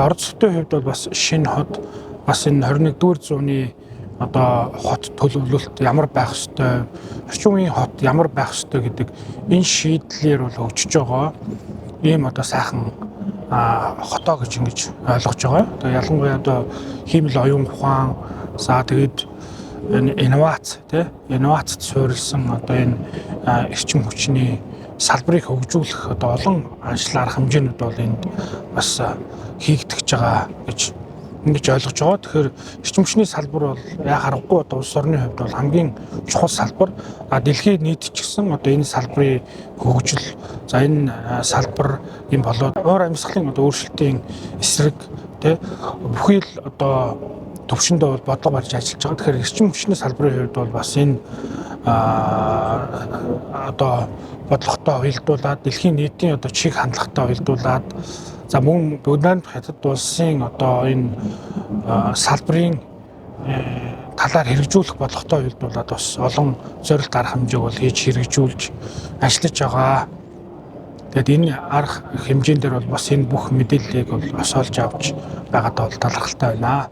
орон зүйтэй хувьд бол бас шинэ хот бас энэ 21-р зууны одоо хот төлөвлөлт ямар байх ёстой, орчин үеийн хот ямар байх ёстой гэдэг энэ шийдлэр бол хөгжиж байгаа. Ийм одоо сайхан хотоо гэж ингэж ойлгож байгаа. Одоо ялангуяа одоо хиймэл оюун ухаан, за тэгээд инновац инновацид суурилсан одоо энэ эрчим хүчний салбарыг хөгжүүлэх одоо олон ажил арга хэмжээнүүд бол энд бас хийгдэж байгаа гэж ингэж ойлгож байгаа. Тэгэхээр эрчим хүчний салбар бол яг харахгүй одоо улс орны хувьд бол хамгийн чухал салбар. Дэлхийн нийт ч гэсэн одоо энэ салбарын хөгжил, за энэ салбар юм болоод уур амьсгалын одоо өөрчлөлтийн эсрэг бүхий л одоо төвшөндөө бол бодлого барьж ажиллаж байгаа. Тэгэхээр эрчим хүчний салбарын хувьд бол бас энэ одоо бодлоготой уялдуулаад дэлхийн нийтийн одоо чиг хандлагатай уялдуулаад за мөн бүгд хятад улсын одоо энэ салбарын талаар хэрэгжүүлэх бодлоготой уялдуулаад бас олон зорилт арга хэмжээг бол хийж хэрэгжүүлж ажиллаж байгаа. Тэгэд энэ арга хэмжээнд дээр бол бас энэ бүх мэдээллийг бол осоолж авч байгаад бол талархалтай байна.